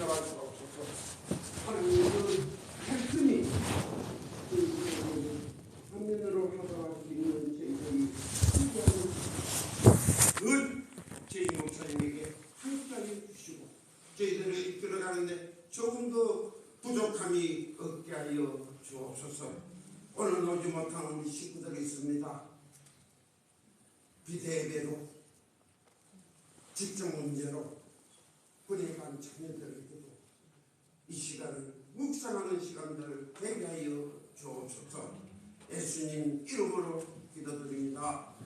찾아와 주옵소서. 하나님 그 말씀이 화면으로 받아갈 수 있는 저희들이 늘 저희 목사님에게 함께하여 주시고 저희들을 이끌어가는데 조금 더 부족함이 없게 하여 주옵소서. 오늘 오지 못한 우리 식구들이 있습니다. 비대배로 직장 문제로 불행한 자녀들에게도 이 시간을 묵상하는 시간들을 되게 하여 주옵소서. 예수님 이름으로 기도드립니다.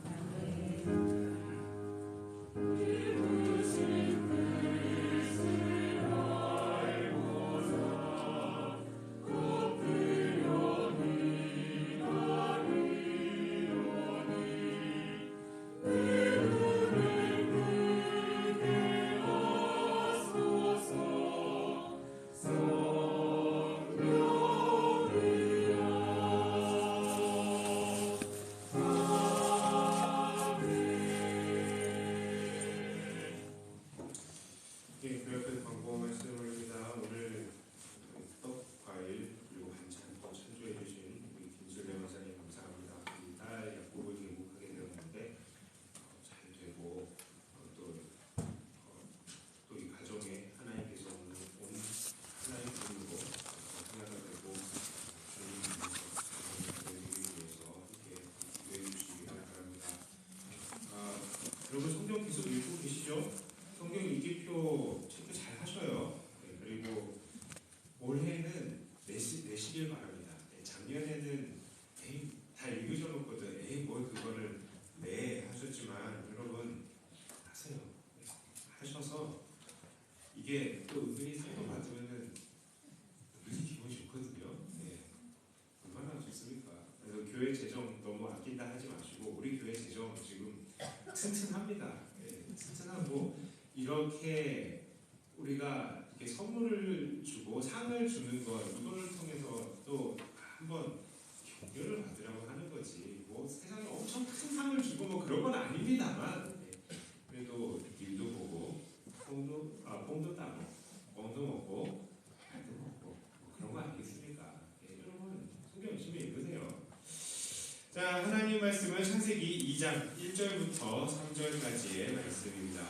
여러분 성경 계속 읽고 계시죠? 성경 읽기표 체크 잘 하셔요. 네, 그리고 올해는 내시길 바랍니다. 네, 작년에는 다 읽으셔놓거든. 뭘 그거를 하셨지만 여러분 하세요. 네, 하셔서 이게 또 은근히 상도 받으면은 은근히 기분이 좋거든요. 네, 얼마나 좋습니까? 그래서 교회 재정 너무 아낀다 하지 마시고 우리 교회 재정 지금 튼튼합니다. 네, 튼튼하고 이렇게 우리가 이렇게 선물을 주고 상을 주는 것 이거를 통해서 또 한번 격려를 받으라고 하는 거지. 뭐 세상에 엄청 큰 상을 주고 뭐 그런 건 아닙니다만 네, 그래도 일도 보고 뽕도 따고 뽕도 먹고 살도 먹고 뭐 그런 거 아니겠습니까? 네, 여러분 성경 열심히 읽으세요. 자, 하나님 말씀은 창세기 2장 1절부터 3절까지의 말씀입니다.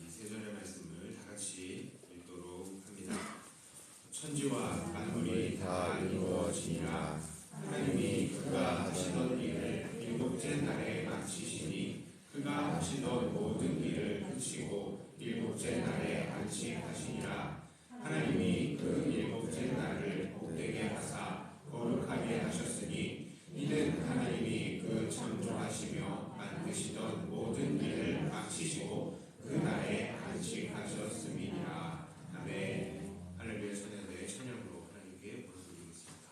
이 세 절의 말씀을 다 같이 읽도록 합니다. 천지와 만물이 다 이루어지니라. 하나님이 그가 하시던 일을 일곱째 날에 마치시니 그가 하시던 모든 일을 그치고 일곱째 날에 안식하시니라. 하나님이 그 일곱째 날을 복되게 하사 거룩하게 하셨으니 이는 하나님이 그 창조하시며 만드시던 모든 일을 마치시고 그 날에 안식하셨음이니라. 아멘. 할렐루야. 찬양대 찬양으로 하나님께 올려드리겠습니다.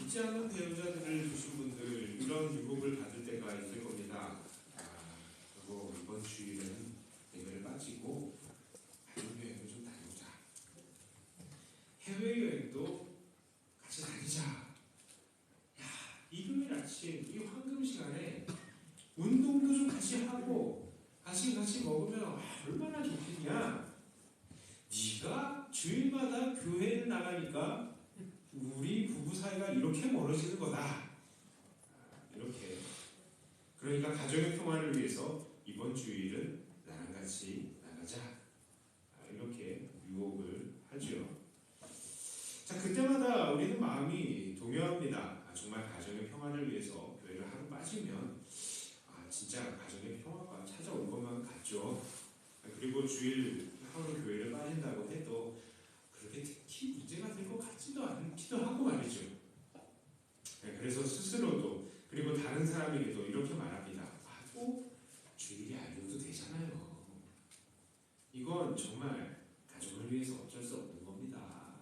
믿지 않는 배우자들을 두신 분들 이런 유혹을 받을 때가 있을 겁니다. 그리고 이번 주일은 예배를 빠지고 해외여행을 좀 다녀오자. 해외여행도 같이 다니자. 야, 일요일 아침 이 황금 시간에 운동도 좀 같이 하고 같이 먹으면 얼마나 좋겠냐. 네가 주일마다 교회를 나가니까 우리 부부 사이가 이렇게 멀어지는 거다. 이렇게. 그러니까 가정의 평화를 위해서 이번 주일은 나랑 같이 나가자. 이렇게 유혹을 하죠. 자, 그때마다 우리는 마음이 동요합니다. 정말 가정의 평화를 위해서 교회를 하루 빠지면 진짜 가정의 평화가 찾아올 것만 같죠. 그리고 주일 하루 교회를 빠진다고 해도 그렇게 특히 문제가 될 것 같지도 않기도 하고 말이죠. 그래서 스스로도 그리고 다른 사람에게도 이렇게 말합니다. 또 주일이 아니어도 되잖아요. 이건 정말 가정을 위해서 어쩔 수 없는 겁니다.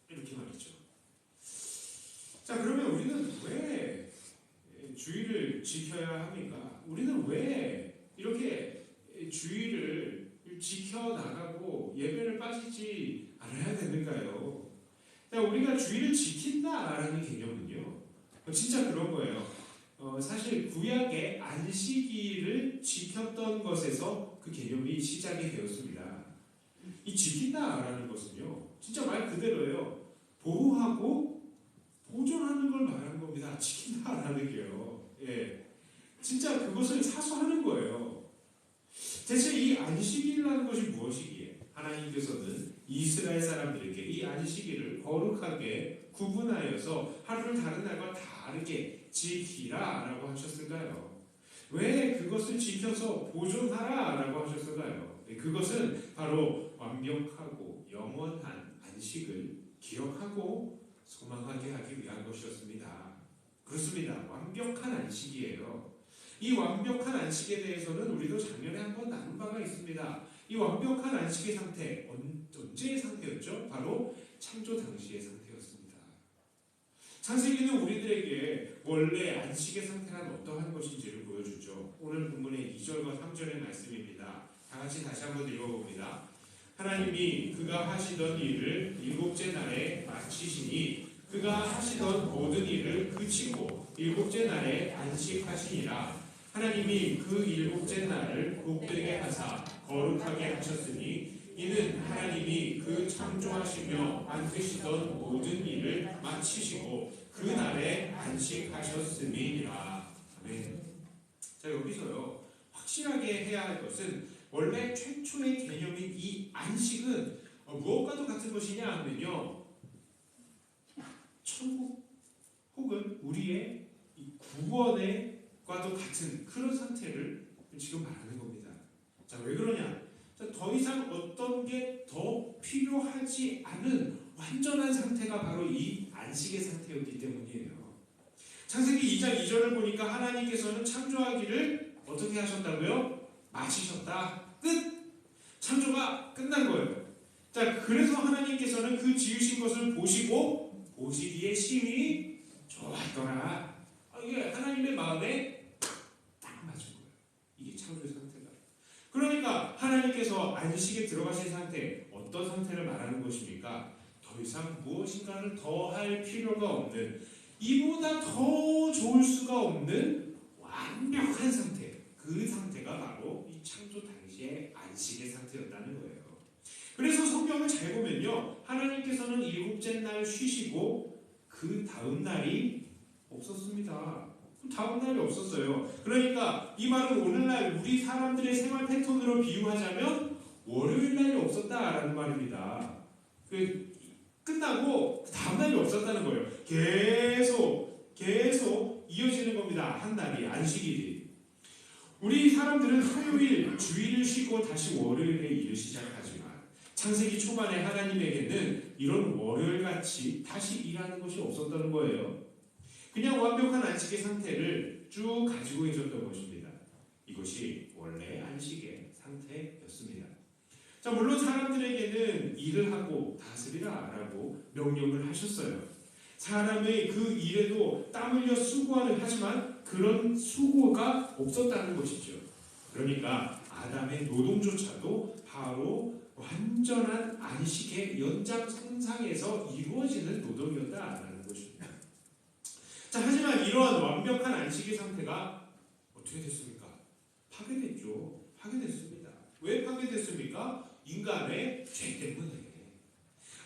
이렇게 말이죠. 자, 그러면 우리는 왜 주일을 지켜야 합니까? 우리는 왜 이렇게 주일을 지켜나가고 예배를 빠지지 않아야 되는가요? 우리가 주일을 지킨다라는 개념은요, 진짜 그런 거예요. 사실 구약의 안식일을 지켰던 것에서 그 개념이 시작이 되었습니다. 이 지킨다라는 것은요, 진짜 말 그대로예요. 보호하고 보존하는 걸 말하는 겁니다. 지킨다라는 게요. 예, 진짜 그것을 사수하는 거예요. 대체 이 안식일이라는 것이 무엇이기에 하나님께서는 이스라엘 사람들에게 이 안식일을 거룩하게 구분하여서 하루를 다른 날과 다르게 지키라라고 하셨을까요? 왜 그것을 지켜서 보존하라라고 하셨을까요? 그것은 바로 완벽하고 영원한 안식을 기억하고 소망하게 하기 위한 것이었습니다. 그렇습니다. 완벽한 안식이에요. 이 완벽한 안식에 대해서는 우리도 작년에 한번 나눈 바가 있습니다. 이 완벽한 안식의 상태, 언제의 상태였죠? 바로 창조 당시의 상태였습니다. 창세기는 우리들에게 원래 안식의 상태란 어떠한 것인지를 보여주죠. 오늘 본문의 2절과 3절의 말씀입니다. 다 같이 다시 한번 읽어봅니다. 하나님이 그가 하시던 일을 일곱째 날에 마치시니 그가 하시던 모든 일을 그치고 일곱째 날에 안식하시니라. 하나님이 그 일곱째 날을 복되게 하사 거룩하게 하셨으니 이는 하나님이 그 창조하시며 만드시던 모든 일을 마치시고 그 날에 안식하셨음이니라. 아멘. 자, 여기서요, 확실하게 해야 할 것은 원래 최초의 개념인 이 안식은 무엇과도 같은 것이냐 하면요, 천국 혹은 우리의 구원과도 같은 그런 상태를 지금 말하는 겁니다. 자, 왜 그러냐? 자, 더 이상 어떤 게 더 필요하지 않은 완전한 상태가 바로 이 안식의 상태였기 때문이에요. 창세기 2장 2절을 보니까 하나님께서는 창조하기를 어떻게 하셨다고요? 마치셨다. 끝! 창조가 끝난 거예요. 자, 그래서 하나님께서는 그 지으신 것을 보시고 보시기에 심히 좋았더라. 이게 하나님의 마음에 딱 맞은 거예요. 이게 창조의 상태다. 그러니까 하나님께서 안식에 들어가신 상태, 어떤 상태를 말하는 것입니까? 더 이상 무엇인가를 더 할 필요가 없는, 이보다 더 좋을 수가 없는 완벽한 상태. 그 상태가 바로 이 창조 당시의 안식의 상태였다는 거예요. 그래서 성경을 잘 보면요, 하나님께서는 일곱째 날 쉬시고 그 다음 날이 없었습니다. 다음 날이 없었어요. 그러니까 이 말은 오늘날 우리 사람들의 생활 패턴으로 비유하자면 월요일 날이 없었다라는 말입니다. 끝나고 다음 날이 없었다는 거예요. 계속 이어지는 겁니다. 한 날이, 안식일이. 우리 사람들은 화요일, 주일을 쉬고 다시 월요일에 일을 시작하지만 창세기 초반에 하나님에게는 이런 월요일같이 다시 일하는 것이 없었다는 거예요. 그냥 완벽한 안식의 상태를 쭉 가지고 계셨던 것입니다. 이것이 원래 안식의 상태였습니다. 자, 물론 사람들에게는 일을 하고 다스리라라고 명령을 하셨어요. 사람의 그 일에도 땀 흘려 수고하는 하지만 그런 수고가 없었다는 것이죠. 그러니까 아담의 노동조차도 바로 완전한 안식의 연장선상에서 이루어지는 노동이었다라는 것입니다. 자, 하지만 이러한 완벽한 안식의 상태가 어떻게 됐습니까? 파괴됐죠. 파괴됐습니다. 왜 파괴됐습니까? 인간의 죄 때문에.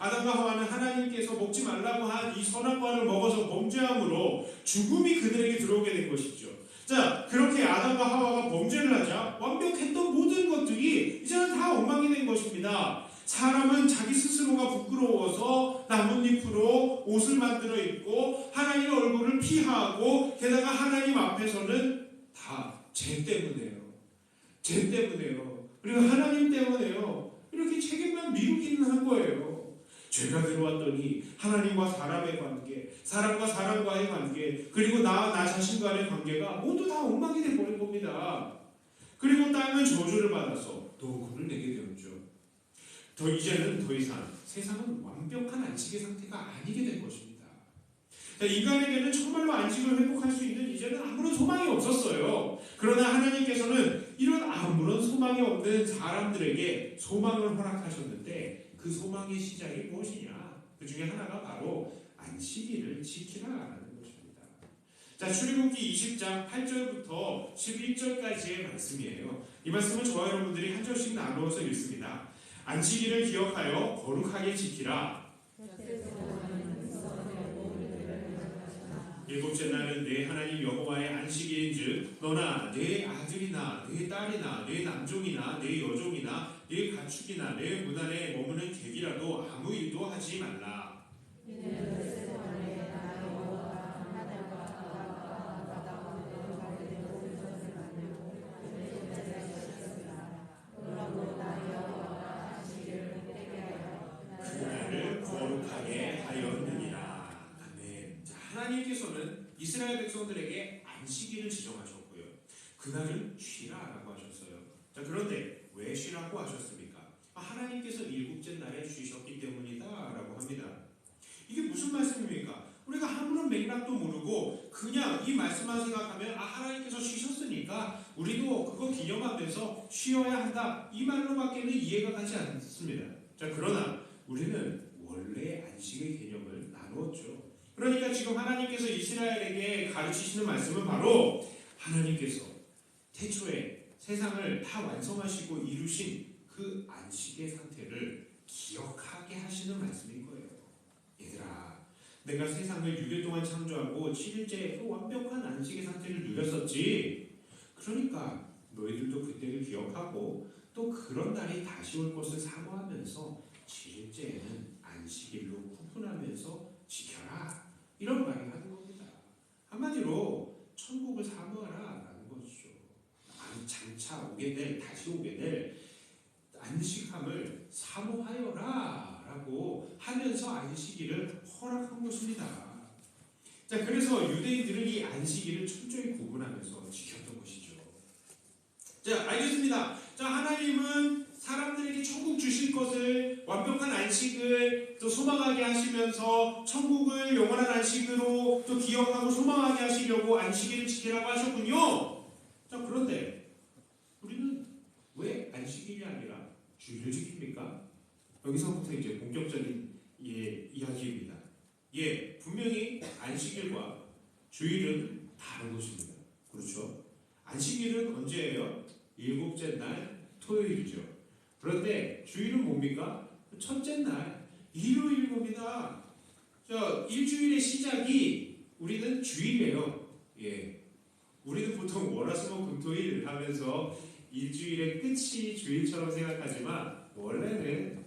아담과 하와는 하나님께서 먹지 말라고 한 이 선악과를 먹어서 범죄함으로 죽음이 그들에게 들어오게 된 것이죠. 자, 그렇게 아담과 하와가 범죄를 하자 완벽했던 모든 것들이 이제는 다 엉망이 된 것입니다. 사람은 자기 스스로가 부끄러워서 나뭇잎으로 옷을 만들어 입고 하나님의 얼굴을 피하고 게다가 하나님 앞에서는 다 죄 때문에요. 죄 때문에요. 그리고 하나님 때문에요. 이렇게 책임만 미루기는 한 거예요. 죄가 들어왔더니 하나님과 사람의 관계, 사람과 사람과의 관계, 그리고 나 자신 간의 관계가 모두 다 엉망이 돼버린 겁니다. 그리고 땅은 저주를 받아서 녹음을 내게 되었죠. 이제는 더 이상 세상은 완벽한 안식의 상태가 아니게 된 것입니다. 인간에게는 정말로 안식을 회복할 수 있는 이제는 아무런 소망이 없었어요. 그러나 하나님께서는 이런 아무런 소망이 없는 사람들에게 소망을 허락하셨는데 그 소망의 시작이 무엇이냐? 그 중에 하나가 바로 안식일을 지키라라는 것입니다. 자, 출애굽기 20장 8절부터 11절까지의 말씀이에요. 이 말씀은 저와 여러분들이 한 절씩 나누어서 읽습니다. 안식일을 기억하여 거룩하게 지키라. 일곱째 날은 내 하나님 여호와의 안식일인즉 너나 내 아들이나 내 딸이나 내 남종이나 내 여종이나 내 가축이나 내 문 안에 머무는 객이라도 아무 일도 하지 말라. 그날을 거룩하게 하였느니라. 아멘. 자, 하나님께서는 이스라엘 백성들에게 안식일을 지정하셨고요. 그날은 쉬라라고 하셨어요. 자, 그런데 왜 쉬라고 하셨습니까? 하나님께서 일곱째 날에 쉬셨기 때문이다라고 합니다. 이게 무슨 말씀입니까? 우리가 아무런 맥락도 모르고 그냥 이 말씀만 생각하면 하나님께서 쉬셨으니까 우리도 그거 기념하면서 쉬어야 한다. 이 말로밖에는 이해가 가지 않습니다. 자, 그러나 우리는 원래 안식의 개념을 나누었죠. 그러니까 지금 하나님께서 이스라엘에게 가르치시는 말씀은 바로 하나님께서 태초에 세상을 다 완성하시고 이루신 그 안식의 상태를 기억하게 하시는 말씀인 거예요. 얘들아, 내가 세상을 6일 동안 창조하고 7일째 그 완벽한 안식의 상태를 누렸었지. 그러니까 너희들도 그때를 기억하고 또 그런 날이 다시 올 것을 사모하면서 7일째에는 안식일로 구분하면서 지켜라. 이런 말을 하는 겁니다. 한마디로 천국을 사모하라라는 것이죠. 장차 오게 될, 다시 오게 될 안식함을 사모하여라라고 하면서 안식일을 허락한 것입니다. 자, 그래서 유대인들은 이 안식일을 철저히 구분하면서 지켰던 것이죠. 자, 알겠습니다. 자, 하나님은 사람들에게 천국 주실 것을 완벽한 안식을 또 소망하게 하시면서 천국을 영원한 안식으로 또 기억하고 소망하게 하시려고 안식일을 지키라고 하셨군요. 자, 그런데 우리는 왜 안식일이 아니라 주일을 지킵니까? 여기서부터 이제 본격적인 이야기입니다. 분명히 안식일과 주일은 다른 것입니다. 그렇죠? 안식일은 언제예요? 일곱째 날 토요일이죠. 그런데 주일은 뭡니까? 첫째 날 일요일인 겁니다. 자, 일주일의 시작이 우리는 주일이에요. 우리는 보통 월화수목금토일 하면서 일주일의 끝이 주일처럼 생각하지만 원래는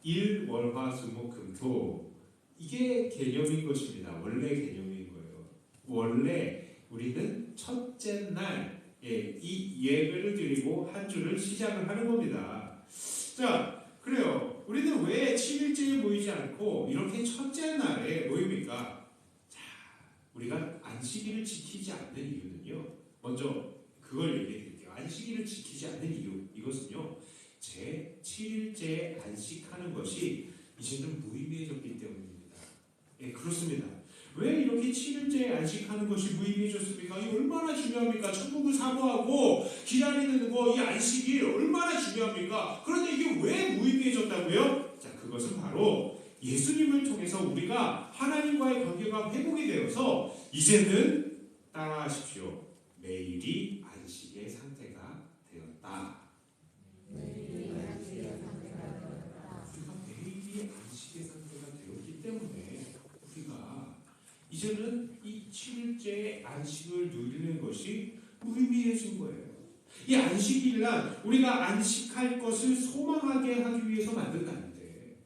일월화수목금토 이게 개념인 것입니다. 원래 개념인 거예요. 원래 우리는 첫째 날 이 예배를 드리고 한 주를 시작을 하는 겁니다. 자, 그래요. 우리는 왜 7일째에 모이지 않고 이렇게 첫째 날에 모입니까? 자, 우리가 안식일을 지키지 않는 이유는요. 먼저 그걸 얘기해 드릴게요. 안식일을 지키지 않는 이유, 이것은요. 제 7일째에 안식하는 것이 이제는 무의미해졌기 때문입니다. 그렇습니다. 왜 이렇게 7일째 안식하는 것이 무의미해졌습니까? 이 얼마나 중요합니까? 천국을 사모하고 기다리는 거, 이 안식이 얼마나 중요합니까? 그런데 이게 왜 무의미해졌다고요? 자, 그것은 바로 예수님을 통해서 우리가 하나님과의 관계가 회복이 되어서 이제는 따라하십시오. 매일이 안식의 상태가 되었다. 우리가 매일이 안식의 상태가 되었기 때문에 우리가 이제는 이 7일째 안식을 누리는 것이 무의미해진 거예요. 이 안식일날 우리가 안식할 것을 소망하게 하기 위해서 만든다는데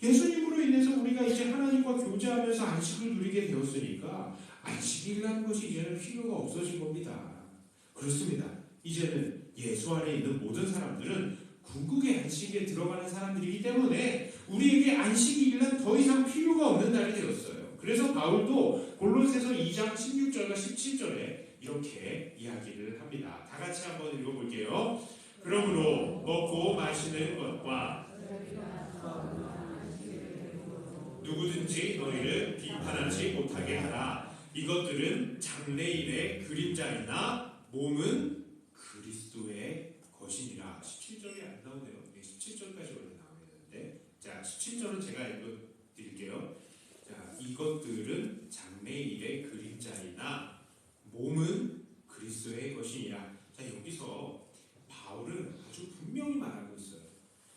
예수님으로 인해서 우리가 이제 하나님과 교제하면서 안식을 누리게 되었으니까 안식일이라는 것이 이제는 필요가 없어진 겁니다. 그렇습니다. 이제는 예수 안에 있는 모든 사람들은 궁극의 안식에 들어가는 사람들이기 때문에 우리에게 안식일은 더 이상 필요가 없는 날이 되었어요. 그래서 바울도 골로새서 2장 16절과 17절에 이렇게 이야기를 합니다. 다 같이 한번 읽어볼게요. 그러므로 먹고 마시는 것과 누구든지 너희를 비판하지 못하게 하라. 이것들은 장래일의 그림자이나 몸은 그리스도의 것이니라. 17절이 안 나오네요. 17절까지 원래 나와야 되는데, 자 17절은 제가 읽어드릴게요. 자, 이것들은 장래일의 그림자이나 몸은 그리스도의 것이니라. 자, 여기서 바울은 아주 분명히 말하고 있어요.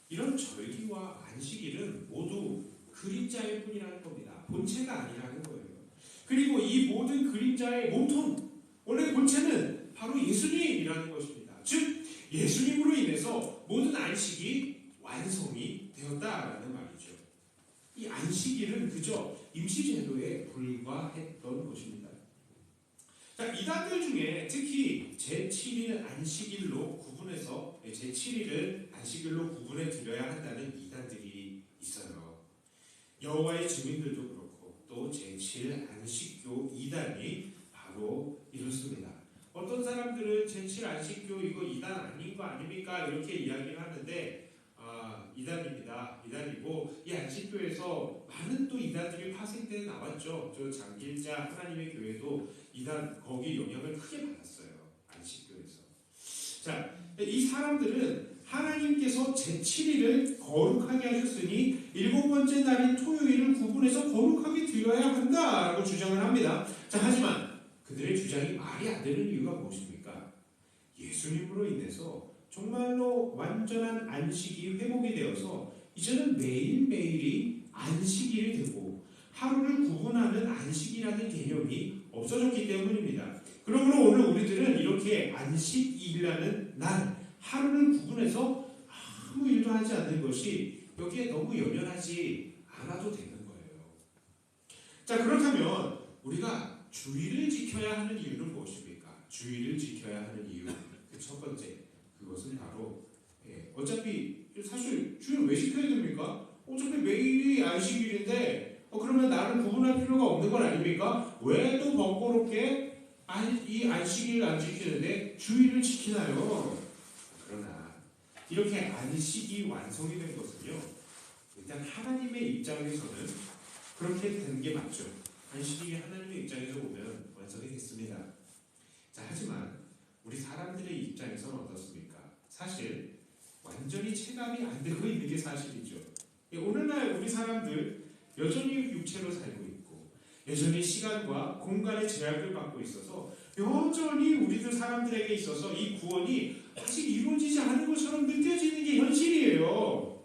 이런 절기와 안식일은 모두 그림자일 뿐이라는 겁니다. 본체가 아니라는 거예요. 그리고 이 모든 그림자의 몸통, 원래 본체는 바로 예수님이라는 것입니다. 즉 예수님으로 인해서 모든 안식이 완성이 되었다라는 말이죠. 이 안식일은 그저 임시제도에 불과했던 것입니다. 자, 이단들 중에 특히 제7일 안식일로 구분해서 제7일을 안식일로 구분해 드려야 한다는 이단들이 있어요. 여호와의 증인들도 그렇고 또 제7 안식교 이단이 바로 이렇습니다. 어떤 사람들은 제7 안식교 이거 이단 아닌 거 아닙니까? 이렇게 이야기를 하는데 이단입니다. 이단이고 이 안식교에서 많은 또 이단들이 파생돼 나왔죠. 저 장길자 하나님의 교회도 이단 거기 영향을 크게 받았어요. 안식교에서. 자, 이 사람들은 하나님께서 제7일을 거룩하게 하셨으니 7번째 날인 토요일을 구분해서 거룩하게 드려야 한다라고 주장을 합니다. 자, 하지만 그들의 주장이 말이 안 되는 이유가 무엇입니까? 예수님으로 인해서 정말로 완전한 안식이 회복이 되어서 이제는 매일매일이 안식일이 되고 하루를 구분하는 안식이라는 개념이 없어졌기 때문입니다. 그러므로 오늘 우리들은 이렇게 안식일이라는 날 하루를 구분해서 아무 일도 하지 않는 것이 여기에 너무 연연하지 않아도 되는 거예요. 자, 그렇다면 우리가 주일을 지켜야 하는 이유는 무엇입니까? 주일을 지켜야 하는 이유, 그 첫 번째, 그것은 바로 어차피 사실 주일을 왜 지켜야 됩니까? 어차피 매일이 안식일인데 그러면 나를 구분할 필요가 없는 건 아닙니까? 왜 또 번거롭게 이 안식일을 안 지키는데 주일을 지키나요? 그러나 이렇게 안식이 완성이 된 것은요, 일단 하나님의 입장에서는 그렇게 된 게 맞죠. 안식이 하나님의 입장에서 보면 완성이 됐습니다. 자, 하지만 우리 사람들의 입장에서는 어떻습니까? 사실 완전히 체감이 안 되고 있는 게 사실이죠. 오늘날 우리 사람들 여전히 육체로 살고 있고 여전히 시간과 공간의 제약을 받고 있어서 여전히 우리들 사람들에게 있어서 이 구원이 아직 이루어지지 않은 것처럼 느껴지는 게 현실이에요.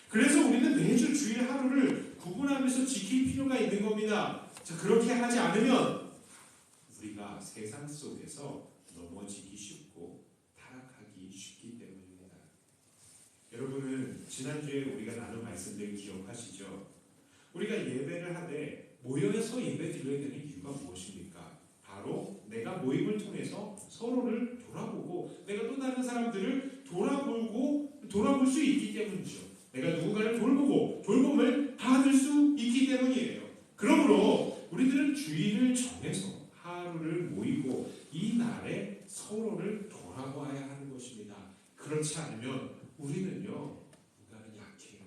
그래서 우리는 매주 주일 하루를 구분하면서 지킬 필요가 있는 겁니다. 자, 그렇게 하지 않으면 우리가 세상 속에서 넘어지기 쉽고 타락하기 쉽기 때문입니다. 여러분은 지난주에 우리가 나눈 말씀들 기억하시죠? 우리가 예배를 하되 모여서 예배 드려야 되는 이유가 무엇입니까? 바로 내가 모임을 통해서 서로를 돌아보고 내가 또 다른 사람들을 돌아볼 수 있기 때문이죠. 내가 누군가를 돌보고 돌봄을 받을 수 있기 때문이에요. 그러므로 우리들은 주일을 정해서 하루를 모이고 이 날에 서로를 돌아봐야 하는 것입니다. 그렇지 않으면 우리는요, 인간은 약해요.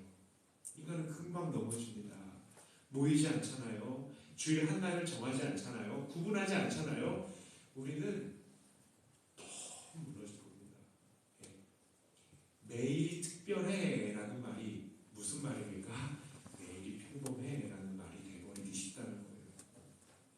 인간은 금방 넘어집니다. 모이지 않잖아요. 주일 한 날을 정하지 않잖아요. 구분하지 않잖아요. 우리는 너무 무너질 겁니다. 예. 매일이 특별해라는 말이 무슨 말입니까? 매일이 평범해라는 말이 되버리기 쉽다는 거예요.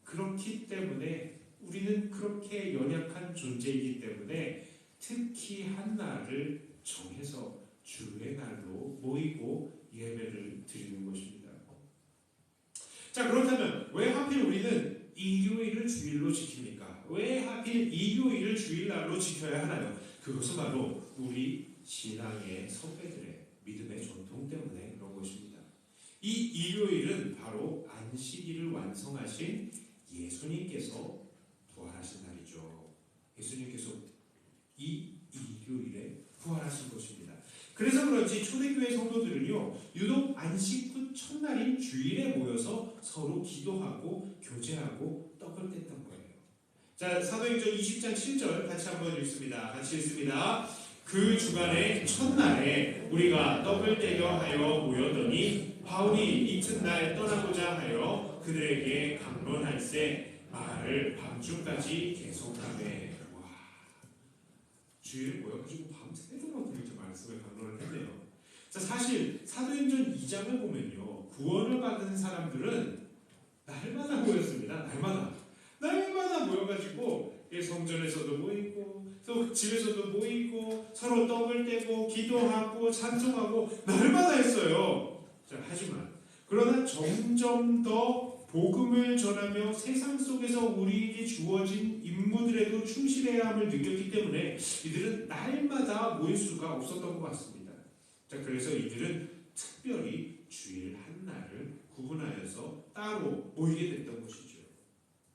그렇기 때문에 우리는 그렇게 연약한 존재이기 때문에 특히 한 날을 정해서 주의 날로 모이고 예배를 드리는 것입니다. 자, 그렇다면 왜 하필 우리는 일요일을 주일로 지킵니까? 왜 하필 일요일을 주일날로 지켜야 하나요? 그것은 바로 우리 신앙의 선배들의 믿음의 전통 때문에 그런 것입니다. 이 일요일은 바로 안식일을 완성하신 예수님께서 부활하신 날이죠. 예수님께서 이 일요일에 부활하신 것입니다. 그래서 그런지 초대교회 성도들은요, 유독 안식 후 첫날인 주일에 모여서 서로 기도하고 교제하고 떡을 뗐던 거예요. 자, 사도행전 20장 7절 같이 한번 읽습니다. 같이 읽습니다. 그 주간의 첫날에 우리가 떡을 떼려 하여 모였더니 바울이 이튿날 떠나고자 하여 그들에게 강론할세 말을 밤중까지 계속하매. 와, 주일에 모여가지고 밤새도록 이렇게 말씀을 강론을 했네요. 자, 사실 사도행전 2장을 보면요, 구원을 받은 사람들은 날마다 모였습니다. 날마다 모여가지고 성전에서도 모이고 또 집에서도 모이고 서로 떡을 떼고 기도하고 찬송하고 날마다 했어요. 자, 하지만 그러나 점점 더 복음을 전하며 세상 속에서 우리에게 주어진 임무들에도 충실해야 함을 느꼈기 때문에 이들은 날마다 모일 수가 없었던 것 같습니다. 자, 그래서 이들은 특별히 주일 한 날을 구분하여서 따로 모이게 됐던 것이죠.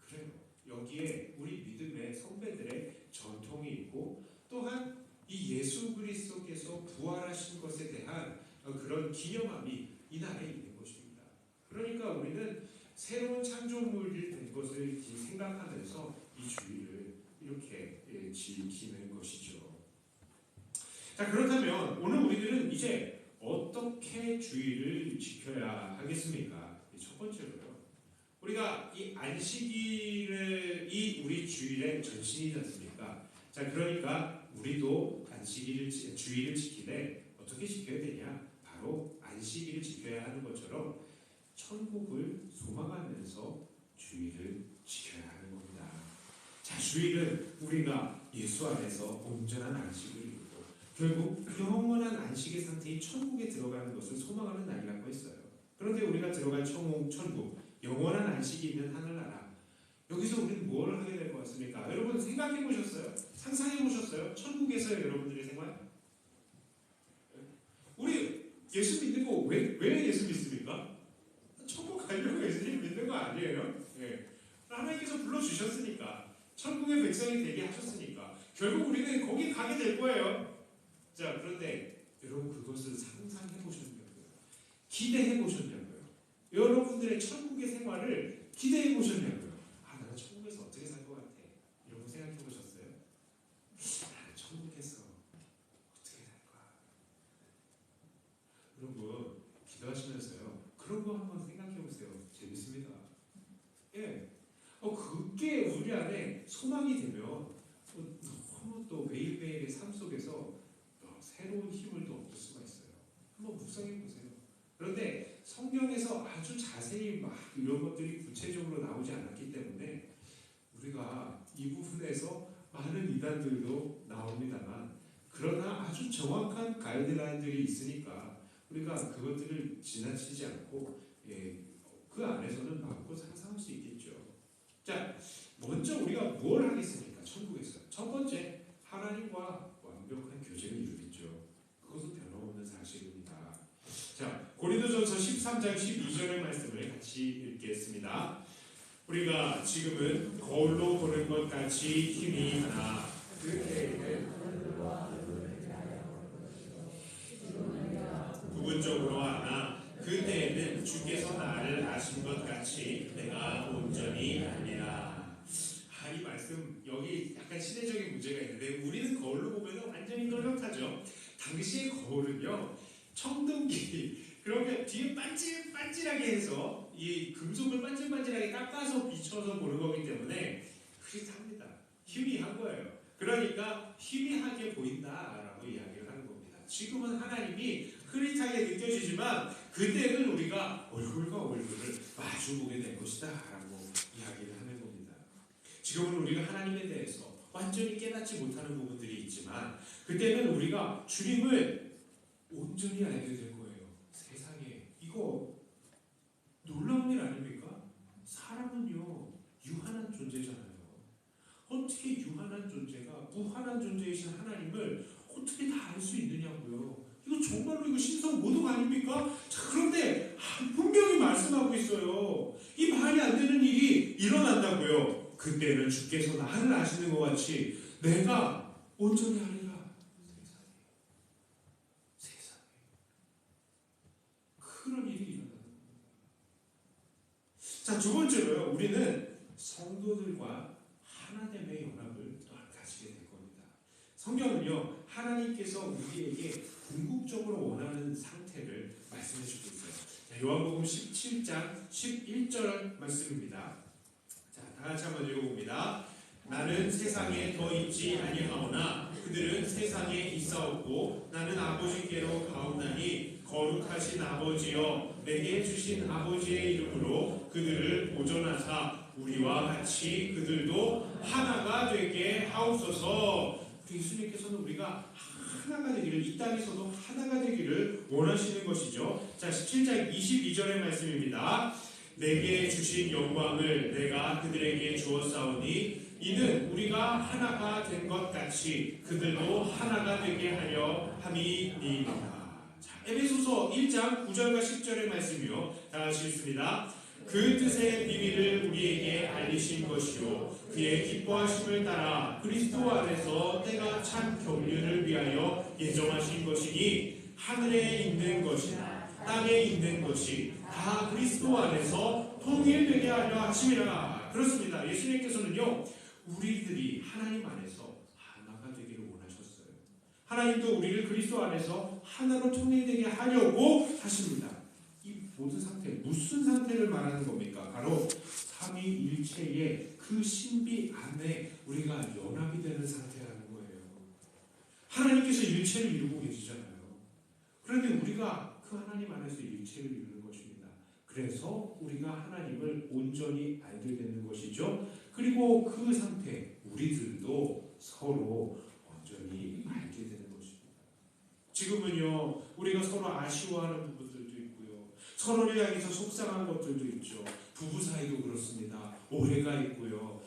그래요. 여기에 우리 믿음의 선배들의 전통이 있고 또한 이 예수 그리스도께서 부활하신 것에 대한 그런 기념함이 이 날에 있는 것입니다. 그러니까 우리는 새로운 창조물이 된 것을 생각하면서 이 주일을 이렇게 지키는 것이죠. 자, 그렇다면 오늘 우리들은 이제 어떻게 주일을 지켜야 하겠습니까? 첫 번째로요, 우리가 이 안식일이 우리 주일의 전신이지 않습니까? 자, 그러니까 우리도 주일을 지키되 어떻게 지켜야 되냐? 바로 안식일을 지켜야 하는 것처럼 천국을 소망하면서 주일을 지켜야 하는 겁니다. 자, 주일은 우리가 예수 안에서 온전한 안식을 이루고 결국 영원한 안식의 상태인 천국에 들어가는 것을 소망하는 날이라고 했어요. 그런데 우리가 들어갈 천국, 영원한 안식이 있는 하늘나라, 여기서 우리는 뭘 하게 될 것 같습니까? 여러분 생각해 보셨어요? 상상해 보셨어요? 천국에서의 여러분들의 생활? 우리 예수 믿는 거 왜 예수 믿습니까? 천국 가려고 예수님 믿는 거 아니에요? 네. 하나님께서 불러주셨으니까, 천국의 백성이 되게 하셨으니까 결국 우리는 거기 가게 될 거예요. 자, 그런데 여러분 그것을 상상해 보셨냐고요? 기대해 보셨냐고요? 여러분들의 천국의 생활을 기대해 보셨냐고요? 아, 나는 천국에서 어떻게 살 것 같아? 이런 거 생각해 보셨어요? 나는 천국에서 어떻게 살까? 여러분 기도하시면서요, 그런 거 한번 생각해 보세요. 재밌습니다. 예. 그게 우리 안에 소망이 되면 너무 또 매일매일의 삶 속에서 새로운 힘을 또 얻을 수가 있어요. 한번 묵상해 보세요. 그런데 성경에서 아주 자세히 막 이런 것들이 구체적으로 나오지 않았기 때문에 우리가 이 부분에서 많은 이단들도 나옵니다만, 그러나 아주 정확한 가이드라인들이 있으니까 우리가 그것들을 지나치지 않고 그 안에서는 마음껏 상상할 수 있겠죠. 자, 먼저 우리가 뭘 하겠습니까? 천국에서 첫 번째, 하나님과 완벽한 교제를 이루겠죠. 그것은 변함없는 사실입니다. 자, 고린도전서 13장 12절의 말씀을 같이 읽겠습니다. 우리가 지금은 거울로 보는 것 같이 힘이 나나 그때에는 부분적으로 하나 그때에는 주께서 나를 아신 것 같이 내가 온전히 알리라. 이 말씀, 여기 약간 시대적인 문제가 있는데 우리는 거울로 보면 완전히 또렷하죠. 당시의 거울은요, 청동기 그러면 뒤에 반질반질하게 해서 이 금속을 반질반질하게 깎아서 비춰서 보는 거기 때문에 흐릿합니다. 희미한 거예요. 그러니까 희미하게 보인다라고 이야기를 하는 겁니다. 지금은 하나님이 흐릿하게 느껴지지만 그때는 우리가 얼굴과 얼굴을 마주보게 될 것이다 라고 이야기를 하는 겁니다. 지금은 우리가 하나님에 대해서 완전히 깨닫지 못하는 부분들이 있지만 그때는 우리가 주님을 온전히 알게 될 거예요. 세상에 이거 놀라운 일 아닙니까? 사람은요 유한한 존재잖아요. 어떻게 유한한 존재가 무한한 존재이신 하나님을 어떻게 다 알 수 있느냐고요. 이거 정말로 이거 신성 모독 아닙니까? 자, 그런데 분명히 말씀하고 있어요. 이 말이 안 되는 일이 일어난다고요. 그때는 주께서 나를 아시는 것 같이 내가 온전히 아니라 세상에 그런 일이 일어나는 겁니다. 자, 두 번째로요. 우리는 성도들과 하나됨의 연합을 또한 가지게 될 겁니다. 성경은요. 하나님께서 우리에게 궁극적으로 원하는 상태를 말씀해 주고 있어요. 자, 요한복음 17장 11절 말씀입니다. 자, 다 같이 한번 읽어봅니다. 나는 세상에 더 있지 아니하오나 그들은 세상에 있사옵고 나는 아버지께로 가옵나니 거룩하신 아버지여 내게 주신 아버지의 이름으로 그들을 보존하사 우리와 같이 그들도 하나가 되게 하옵소서. 예수님께서는 우리가 하나가 되기를, 이 땅에서도 하나가 되기를 원하시는 것이죠. 자, 17장 22절의 말씀입니다. 내게 주신 영광을 내가 그들에게 주었사오니 이는 우리가 하나가 된 것 같이 그들도 하나가 되게 하려 함이니이다. 자, 에베소서 1장 9절과 10절의 말씀이요. 다 같이 읽습니다. 그 뜻의 비밀을 우리에게 알리신 것이요 그의 기뻐하심을 따라 그리스도 안에서 때가 찬 경륜을 위하여 예정하신 것이니 하늘에 있는 것이나 땅에 있는 것이 다 그리스도 안에서 통일되게 하려 하심이라. 그렇습니다. 예수님께서는요 우리들이 하나님 안에서 하나가 되기를 원하셨어요. 하나님도 우리를 그리스도 안에서 하나로 통일되게 하려고 하십니다. 모든 상태, 무슨 상태를 말하는 겁니까? 바로 삼위일체의 그 신비 안에 우리가 연합이 되는 상태라는 거예요. 하나님께서 일체를 이루고 계시잖아요. 그런데 우리가 그 하나님 안에서 일체를 이루는 것입니다. 그래서 우리가 하나님을 온전히 알게 되는 것이죠. 그리고 그 상태, 우리들도 서로 온전히 알게 되는 것입니다. 지금은요, 우리가 서로 아쉬워하는 부분들도 있고요. 서로를 향해서 속상한 것들도 있죠. 부부 사이도 그렇습니다. 오해가 있고요.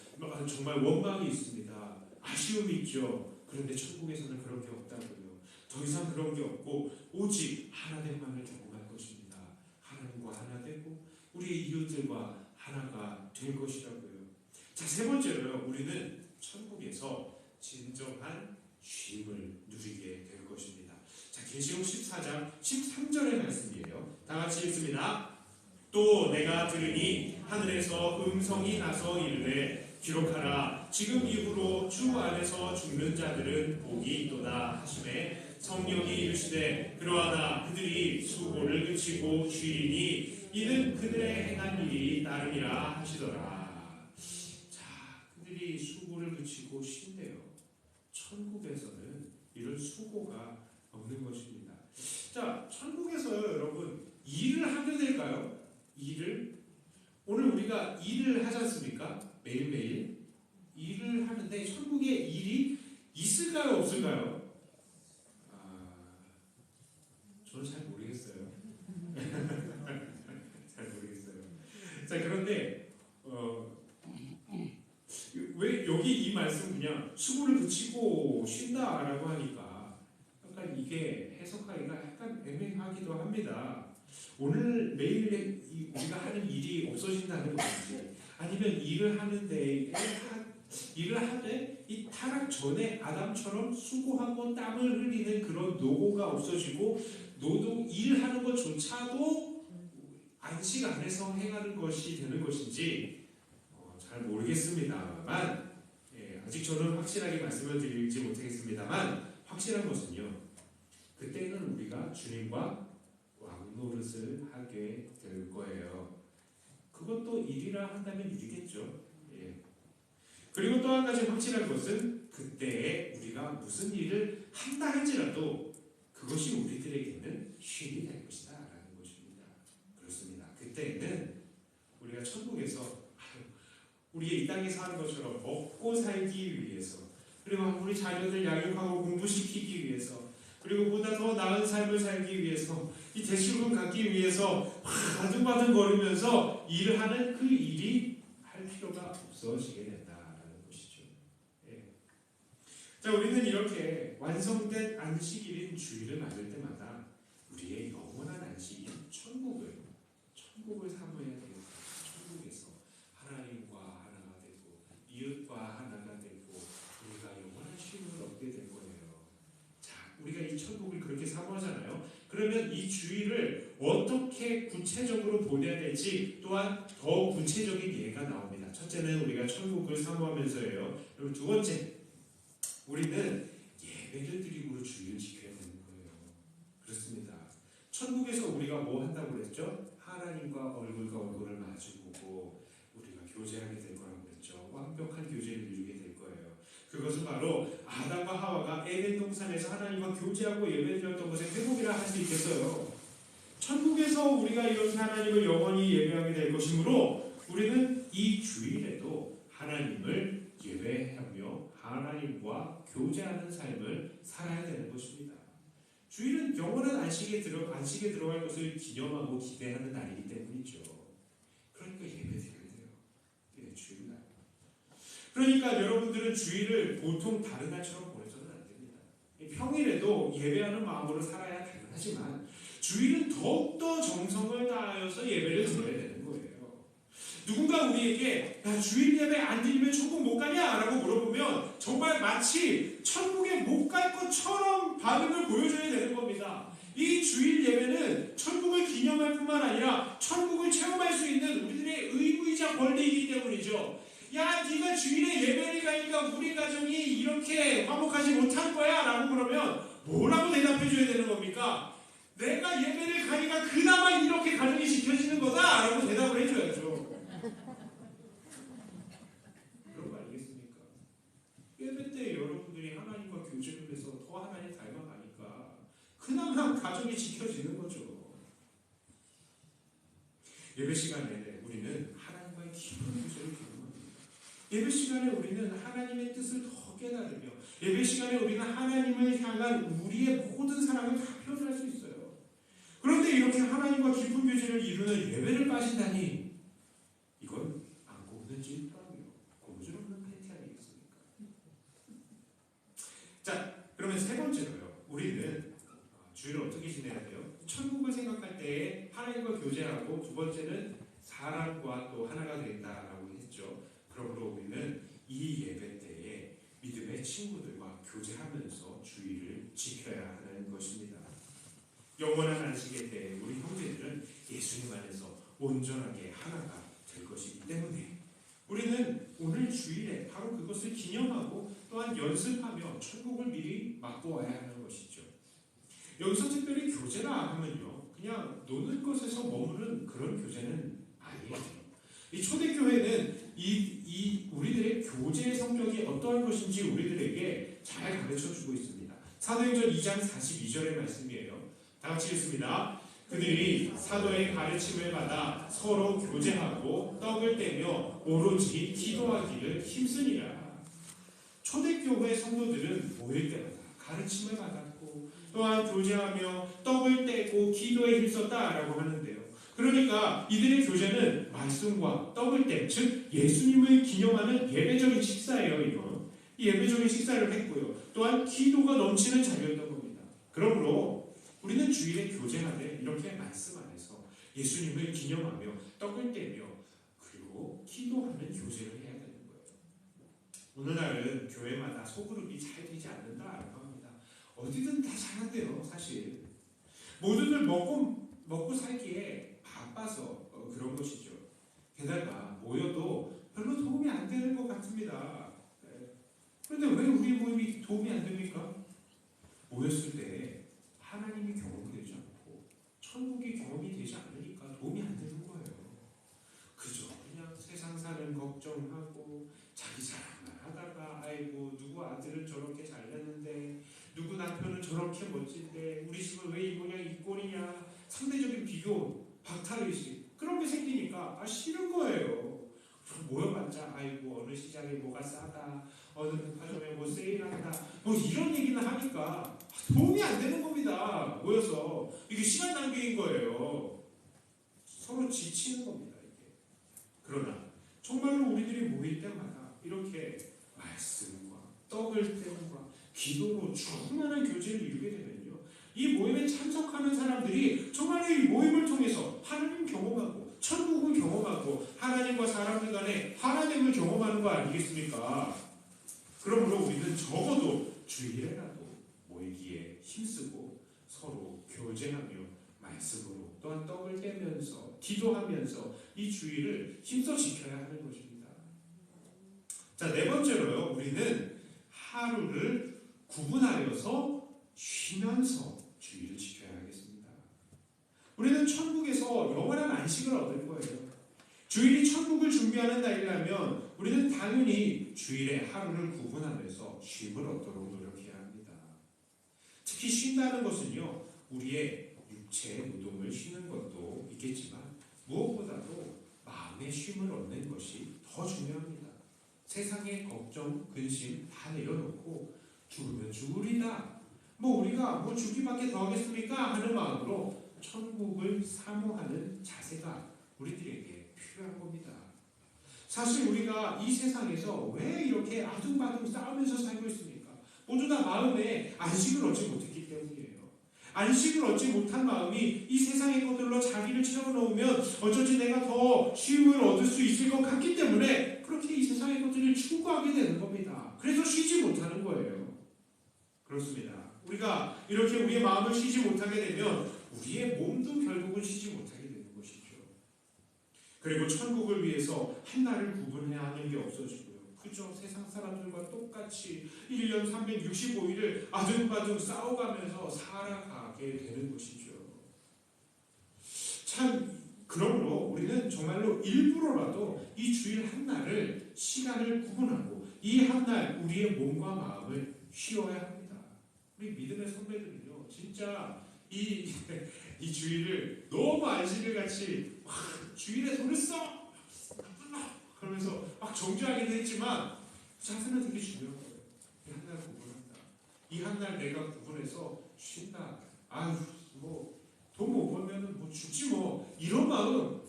정말 원망이 있습니다. 아쉬움이 있죠. 그런데 천국에서는 그런 게 없다고요. 더 이상 그런 게 없고 오직 하나됨만을 경험할 것입니다. 하나님과 하나 되고 우리 이웃들과 하나가 될 것이라고요. 자, 세 번째로요. 우리는 천국에서 진정한 쉼을 누리게 될 것입니다. 자, 계시록 14장 13절의 말씀이에요. 다 같이 읽습니다. 또 내가 들으니 하늘에서 음성이 나서 이르되 기록하라. 지금 이후로 주 안에서 죽는 자들은 복이 있도다 하시매 성령이 이르시되 그러하나 그들이 수고를 그치고 쉬리니 이는 그들의 행한 일이 나름이라 하시더라. 자, 그들이 수고를 그치고 쉰대요. 천국에서는 이런 수고가 없는 것입니다. 자, 천국에서요, 여러분, 일을 하게 될까요? 일을? 오늘 우리가 일을 하지 않습니까? 매일매일 일을 하는데 천국에 일이 있을까요? 없을까요? 저는 잘 모르겠어요. 잘 모르겠어요. 자, 그런데 왜 여기 이 말씀 그냥 수고를 그치고 쉰다라고 하니까 약간 이게 해석하기가 약간 애매하기도 합니다. 오늘 매일 우리가 하는 일이 없어진다는 것인지 아니면 일을 하는데 이 타락 전에 아담처럼 수고하고 땀을 흘리는 그런 노고가 없어지고 노동 일하는 것조차도 안식 안에서 행하는 것이 되는 것인지 잘 모르겠습니다만 아직 저는 확실하게 말씀을 드리지 못하겠습니다만 확실한 것은요. 그때는 우리가 주님과 왕 노릇을 하게 될 거예요. 그것도 일이라 한다면 일이겠죠. 예. 그리고 또 한 가지 확실한 것은 그때에 우리가 무슨 일을 한다 할지라도 그것이 우리들에게는 쉼이 될 것이다 라는 것입니다. 그렇습니다. 그때에는 우리가 천국에서 우리의 이 땅에서 하는 것처럼 먹고 살기 위해서, 그리고 우리 자녀들 양육하고 공부시키기 위해서, 그리고 보다 더 나은 삶을 살기 위해서, 이 대출금 갚기 위해서 바둥바둥거리면서 일을 하는 그 일이 할 필요가 없어지게 된다라는 것이죠. 예. 자, 우리는 이렇게 완성된 안식일인 주일을 맞을 때마다 우리의 영원한 안식인 천국을 사모해야 되겠다. 천국에서 하나님과 하나가 되고 이웃과 하나가 되고 우리가 영원한 쉼을 얻게 될 거예요. 자, 우리가 이 천국을 그렇게 사모하잖아요. 그러면 이 주일을 어떻게 구체적으로 보내야 될지 또한 더 구체적인 예가 나옵니다. 첫째는 우리가 천국을 사모하면서예요. 그리고 두 번째, 우리는 예배를 드리고 주일을 지켜야 되는 거예요. 그렇습니다. 천국에서 우리가 뭐 한다고 그랬죠? 하나님과 얼굴과 얼굴을 마주보고 우리가 교제하게 될 거라고 그랬죠. 완벽한 교제를 이루게 될 거예요. 그것은 바로 아담과 하와가 에덴 동산에서 하나님과 교제하고 예배드렸던 것의 회복이라 할 수 있겠어요. 천국에서 우리가 이렇게 하나님을 영원히 예배하게 될 것이므로 우리는 이 주일에도 하나님을 예배하며 하나님과 교제하는 삶을 살아야 되는 것입니다. 주일은 영원한 안식에 들어갈 것을 기념하고 기대하는 날이기 때문이죠. 그러니까 예배드려야 돼요. 예, 주일날. 그러니까 여러분들은 주일을 보통 다른 날처럼 보내서는 안 됩니다. 평일에도 예배하는 마음으로 살아야 당연하지만 주일은 더욱더 정성을 다하여서 예배를 드려야 되는 거예요. 누군가 우리에게 야, 주일 예배 안 드리면 천국 못 가냐? 라고 물어보면 정말 마치 천국에 못 갈 것처럼 반응을 보여줘야 되는 겁니다. 이 주일 예배는 천국을 기념할 뿐만 아니라 천국을 체험할 수 있는 우리들의 의무이자 권리이기 때문이죠. 야, 네가 주일에 예배를 가니까 우리 가정이 이렇게 화목하지 못할 거야 라고 그러면 뭐라고 대답해 줘야 되는 겁니까? 내가 예배를 가니까 그나마 이렇게 가정이 지켜지는 거다 라고 대답을 해줘야죠. 그런 거 아니겠습니까? 예배 때 여러분들이 하나님과 교제를 해서 더 하나님 닮아가니까 그나마 가정이 지켜지는 거죠. 예배 시간에 우리는 하나님과의 깊은 교제를 경험합니다. 예배 시간에 우리는 하나님의 뜻을 더 깨달으며 예배 시간에 우리는 하나님을 향한 우리의 모든 사랑을 다 표현할 수 있어요. 그런데 이렇게 하나님과 깊은 교제를 이루는 예배를 빠진다니 이건 안 굽는 찔감이요. 고무줄 없는 팬티 아니겠습니까? 자, 그러면 세 번째로요. 우리는 주일을 어떻게 지내야 돼요? 천국을 생각할 때 하나님과 교제하고 두 번째는 사람과 또 하나가 되겠다라고 했죠. 그러므로 우리는 이 예배 때에 믿음의 친구들과 교제하면서 주일을 지켜야 하는 것입니다. 영원한 안식일 때 우리 형제들은 예수님 안에서 온전하게 하나가 될 것이기 때문에 우리는 오늘 주일에 바로 그것을 기념하고 또한 연습하며 천국을 미리 맛보아야 하는 것이죠. 여기서 특별히 교제라 하면요, 그냥 노는 것에서 머무는 그런 교제는 아니에요. 이 초대교회는 이 우리들의 교제의 성격이 어떠한 것인지 우리들에게 잘 가르쳐주고 있습니다. 사도행전 2장 42절의 말씀이에요. 다 같이 읽습니다. 그들이 사도의 가르침을 받아 서로 교제하고 떡을 떼며 오로지 기도하기를 힘쓰니라. 초대교회 성도들은 모일 때마다 가르침을 받았고 또한 교제하며 떡을 떼고 기도에 힘썼다라고 하는데요. 그러니까 이들의 교제는 말씀과 떡을 떼, 즉 예수님을 기념하는 예배적인 식사예요. 이건 예배적인 식사를 했고요. 또한 기도가 넘치는 자리였던 겁니다. 그러므로 우리는 주일에 교제하되 이렇게 말씀 안에서 예수님을 기념하며 떡을 떼며 그리고 기도하는 교제를 해야 되는 거예요. 오늘날은 교회마다 소그룹이 잘 되지 않는다라고 합니다. 어디든 다 잘한대요. 사실 모두들 먹고 살기에 바빠서 그런 것이죠. 게다가 모여도 별로 도움이 안 되는 것 같습니다. 그런데 왜 우리 모임이 도움이 안 됩니까? 모였을 때 하나님이 경험되지 않고 천국이 경험 걱정하고 자기 자랑만 하다가 아이고 누구 아들은 저렇게 잘됐는데 누구 남편은 저렇게 멋진데 우리 집은 왜 이 모양 이 꼴이냐 상대적인 비교 박탈의식 그런 게 생기니까 싫은 거예요. 모여봤자 아이고 어느 시장에 뭐가 싸다 어느 백화점에 뭐 세일한다 뭐 이런 얘기는 하니까 도움이 안 되는 겁니다. 모여서 이게 시간 낭비인 거예요. 서로 지치는 겁니다. 이게. 그러나 정말로 우리들이 모일 때마다 이렇게 말씀과 떡을 떼음과 기도로 충만한 교제를 이루게 되면요, 이 모임에 참석하는 사람들이 정말로 이 모임을 통해서 하나님 경험하고 천국을 경험하고 하나님과 사람들 간에 하나님을 경험하는 거 아니겠습니까? 그러므로 우리는 적어도 주일에라도 모이기에 힘쓰고 서로 교제하며 말씀으로 또한 떡을 떼면서 기도하면서 이 주일을 힘써 지켜야 하는 것입니다. 자, 네 번째로요, 우리는 하루를 구분하여서 쉬면서 주일을 지켜야 하겠습니다. 우리는 천국에서 영원한 안식을 얻을 거예요. 주일이 천국을 준비하는 날이라면 우리는 당연히 주일에 하루를 구분하면서 쉼을 얻도록 노력해야 합니다. 특히 쉰다는 것은요, 우리의 육체의 노동을 쉬는 것도 있겠지만 무엇보다도 마음의 쉼을 얻는 것이 더 중요합니다. 세상의 걱정, 근심 다 내려놓고 죽으면 죽으리다. 뭐 우리가 뭐 죽기밖에 더 하겠습니까? 하는 마음으로 천국을 사모하는 자세가 우리들에게 필요한 겁니다. 사실 우리가 이 세상에서 왜 이렇게 아둥바둥 싸우면서 살고 있습니까? 모두 다 마음에 안식을 얻지 못했기 때문이에요. 안식을 얻지 못한 마음이 이 세상의 것들로 자기를 채워놓으면 어쩌지 내가 더 쉼을 얻을 수 있을 것 같기 때문에 그렇게 이 세상의 것들을 추구하게 되는 겁니다. 그래서 쉬지 못하는 거예요. 그렇습니다. 우리가 이렇게 우리의 마음을 쉬지 못하게 되면 우리의 몸도 결국은 쉬지 못하게 되는 것이죠. 그리고 천국을 위해서 한 날을 구분해야 하는 게 없어지고요. 그저 세상 사람들과 똑같이 1년 365일을 아둥바둥 싸워가면서 살아가게 되는 것이죠. 참 그러므로 우리는 정말로 일부러라도 이 주일 한 날을 시간을 구분하고 이 한 날 우리의 몸과 마음을 쉬어야 합니다. 우리 믿음의 선배들은요, 진짜 이 주일을 너무 안식일 같이 주일에 돈을 써! 그러면서 막 정죄하기도 했지만 자세는 되게 중요한 거예요. 이 한 날 구분한다. 이 한 날 내가 구분해서 쉰다. 아유, 뭐 돈 못 벌면 뭐 죽지 뭐 이런 마음.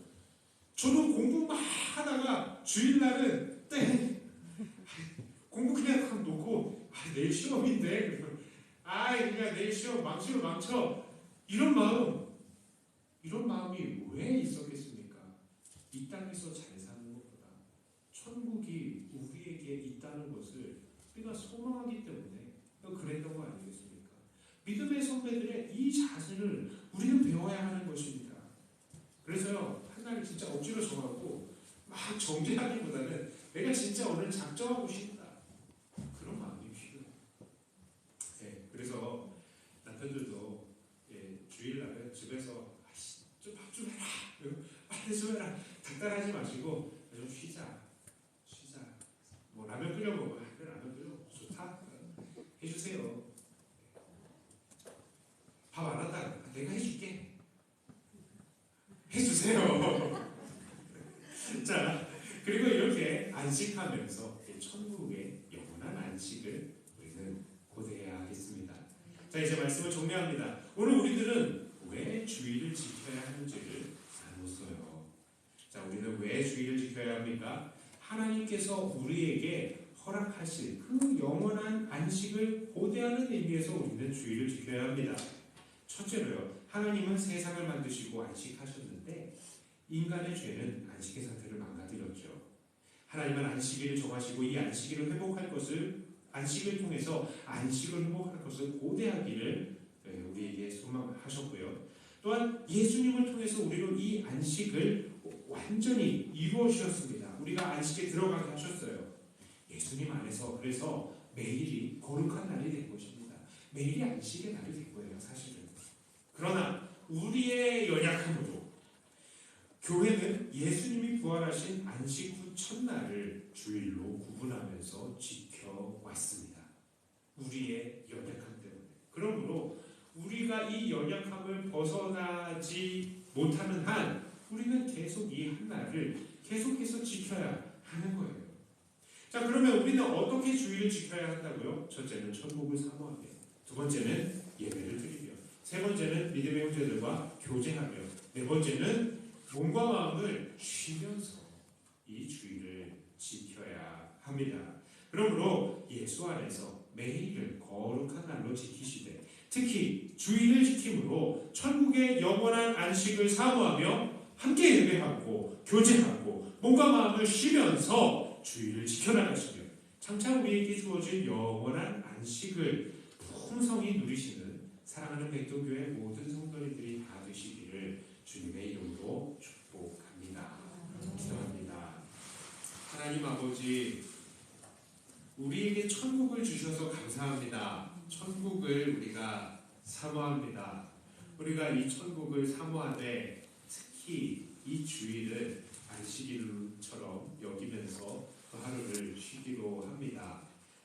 저도 공부 막 하다가 주일날은 공부 그냥 확 놓고 내일 시험인데 그냥 내일 시험 망쳐 이런 마음이 왜 있었겠습니까? 이 땅에서 잘 사는 것보다 천국이 우리에게 있다는 것을 우리가 소망하기 때문에 그랬던 거 아니겠습니까? 믿음의 선배들의 이 자세를 우리는 배워야 하는 것입니다. 그래서요, 하나를 진짜 억지로 정하고 막 정죄하기보다는 내가 진짜 오늘 작정하고 싶다. 그런 마음이 필요해요. 네, 그래서 남편들도 주일날에 집에서 좀 밥 좀 해라, 빨리 좀 해라, 닥달하지 마시고 좀 쉬자. 뭐 라면 끓여 먹어. 라면 끓여 먹어. 좋다. 해주세요. 밥 안 한다. 내가 해줄게. 해주세요. 자, 그리고 이렇게 안식하면서 천국의 영원한 안식을 우리는 고대해야 하겠습니다. 자, 이제 말씀을 정리합니다. 오늘 우리들은 왜 주일을 지켜야 하는지를 나눴어요. 자, 우리는 왜 주일을 지켜야 합니까? 하나님께서 우리에게 허락하실 그 영원한 안식을 고대하는 의미에서 우리는 주일을 지켜야 합니다. 첫째로요, 하나님은 세상을 만드시고 안식하셨는데 인간의 죄는 안식의 상태를 망가뜨렸죠. 하나님은 안식일을 정하시고 이 안식일을 회복할 것을, 안식을 통해서 안식을 회복할 것을 고대하기를 우리에게 소망하셨고요. 또한 예수님을 통해서 우리로 이 안식을 완전히 이루어 주셨습니다. 우리가 안식에 들어가게 하셨어요. 예수님 안에서 그래서 매일이 거룩한 날이 된 것입니다. 매일이 안식의 날이 된 거예요, 사실은. 그러나 우리의 연약함으로 교회는 예수님이 부활하신 안식 후 첫날을 주일로 구분하면서 지켜왔습니다. 우리의 연약함 때문에. 그러므로 우리가 이 연약함을 벗어나지 못하는 한 우리는 계속 이 한 날을 계속해서 지켜야 하는 거예요. 자, 그러면 우리는 어떻게 주일을 지켜야 한다고요? 첫째는 천국을 사모하며, 두 번째는 예배를 드리며, 세 번째는 믿음의 형제들과 교제하며, 네 번째는 몸과 마음을 쉬면서 이 주일을 지켜야 합니다. 그러므로 예수 안에서 매일을 거룩한 날로 지키시되, 특히 주일을 지킴으로 천국의 영원한 안식을 사모하며 함께 예배하고 교제하고 몸과 마음을 쉬면서 주일을 지켜나가시며 장차 우리에게 주어진 영원한 안식을 풍성히 누리시는 사랑하는 백도교회 모든 성도님들이 다 되시기를 주님의 이름으로 축복합니다. 기도합니다. 하나님 아버지, 우리에게 천국을 주셔서 감사합니다. 천국을 우리가 사모합니다. 우리가 이 천국을 사모하되 특히 이 주일을 안식일처럼 여기면서 그 하루를 쉬기로 합니다.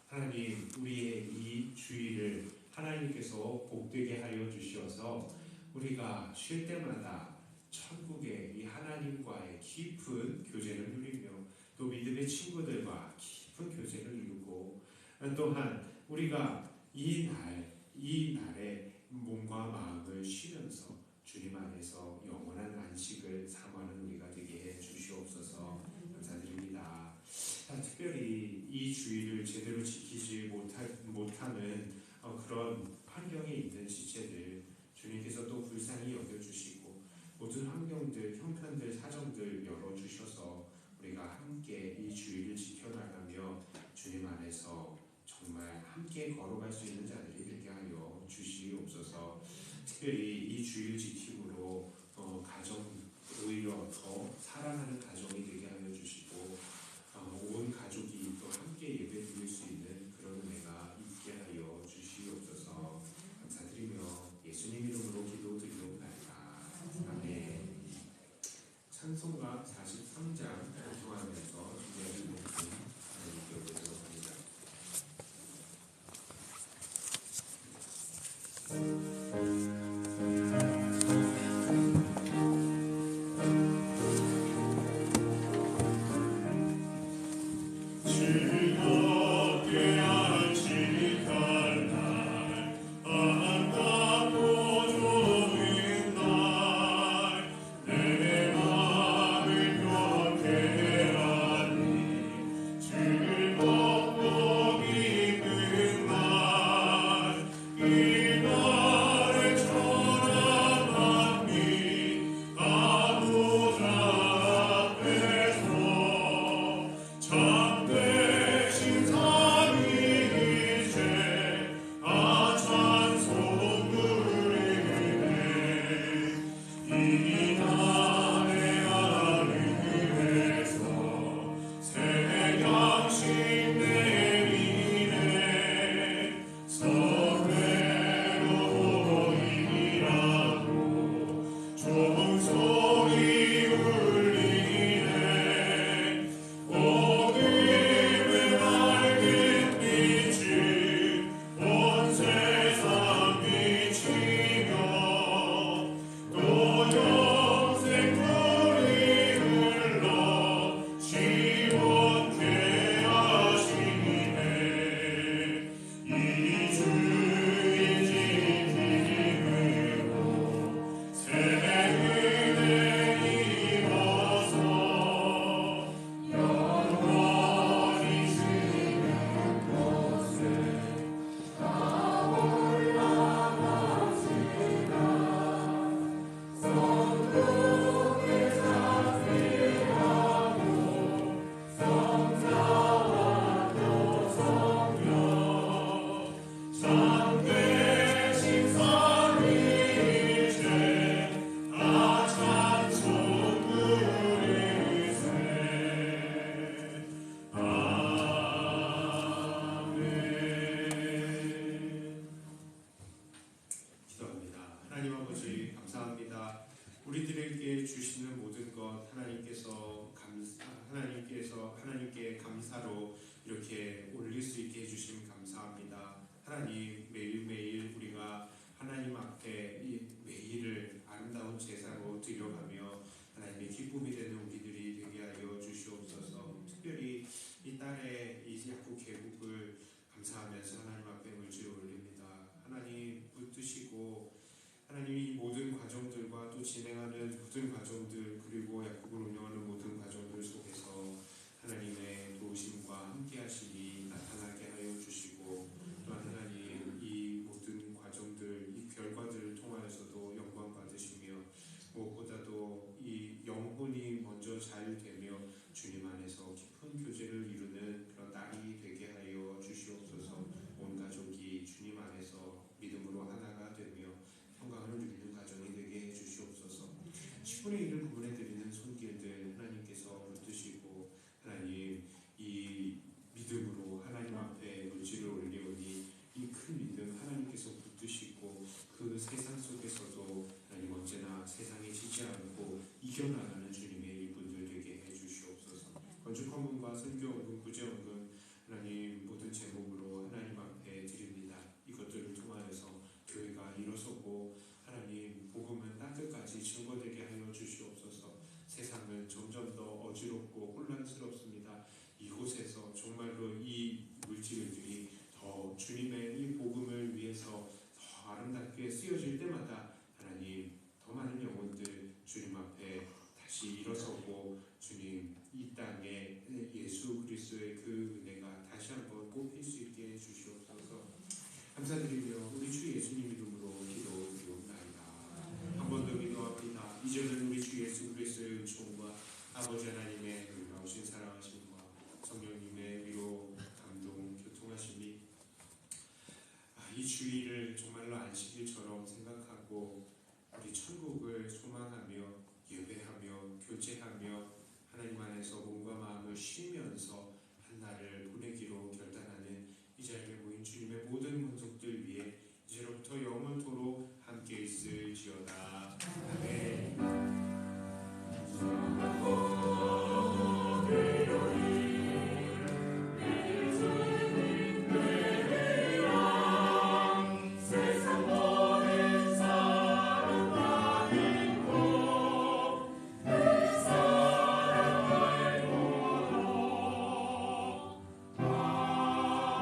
하나님, 우리의 이 주일을 하나님께서 복되게 하여 주셔서 우리가 쉴 때마다 천국의 이 하나님과의 깊은 교제를 누리며 또 믿음의 친구들과 깊은 교제를 이루고 또한 우리가 이 날에 몸과 마음을 쉬면서 주님 안에서 영원한 안식을 사모하는 우리가 되게 해 주시옵소서. 감사드립니다. 특별히 이 주일을 제대로 지키지 못하는 그런 환경에 있는 지체들 주님께서 또 불쌍히 여겨주시고 모든 환경들, 형편들, 사정들 열어주셔서 우리가 함께 이 주일을 지켜나가며 주님 안에서 정말 함께 걸어갈 수 있는 자들이 되게 하여 주시옵소서. 특별히 이 주일 지킴으로 가정 오히려 더 사랑하는 가정이 되게 하여 주시고 온 가족이 또 함께 예배드릴 수 있는 그런 은혜가 있게 하여 주시옵소서. 감사드리며 예수님 이름으로 기도드리옵나이다. 아멘. 찬송가 43장 통하면서 준비하신 목숨 기도드리도록 합니다. 감사로 이렇게 올릴 수 있게 해주심 감사합니다. 하나님, 매일매일 우리가 하나님 앞에 이 매일을 아름다운 제사로 드려가며 하나님의 기쁨이 되는 우리들이 되게 하여 주시옵소서. 특별히 이 딸의 이 약국 개국을 감사하면서 하나님 앞에 물질을 올립니다. 하나님 붙드시고 하나님 이 모든 과정들과 또 진행하는 모든 과정들, 그리고 약국을 운영하는 모든 과정들 속에서 하나님의 도우심과 함께 하심이 나타나게 하여 주시고, 또한 하나님 이 모든 과정들, 이 결과들을 통하여서도 영광 받으시며, 무엇보다도 이 영혼이 먼저 잘 되며 주님 안에서 깊은 교제를 이루는 그런 딸이 되게 하여 주시옵소서. 온 가족이 주님 안에서 믿음으로 하나가 되며 평강을 누리는 가정이 되게 해 주시옵소서. 10분의 1을 구분해 드리는 손길들 하나님께서 붙드시고, 하나님 이 믿음으로 하나님 앞에 물질을 올리오니 이 큰 믿음 하나님께서 붙드시고, 그 세상 속에서도 하나님 언제나 세상에 지지 않고 이겨나가는 주님의 일꾼들 되게 해 주시옵소서. 건축헌금과 선교헌금, 구제헌금 하나님 모든 제목으로 하나님 앞에 드립니다. 이것들을 통하여서 교회가 일어서고 하나님 복음은 땅끝까지 증거되게 하여 주시옵소서. 세상은 점점 더 어지럽고 혼란스럽습니다. 이곳에서 정말로 이 물질들이 더 주님의 이 복음을 위해서 더 아름답게 쓰여질 때마다 하나님 더 많은 영혼들 주님 앞에 다시 일어서고 주님 이 땅에 예수 그리스도의 그 은혜가 다시 한번 꽃필 수 있게 해주시옵소서. 감사드리며 우리 주 예수님 이름으로 기도드리옵나이다. 한 번 더 기도합니다. 이제는 우리 주 예수 그리스도의 은총과 아버지 하나님의 놀라우신 사랑하심과 성령님의 위로 감동 교통하심이 이 주일을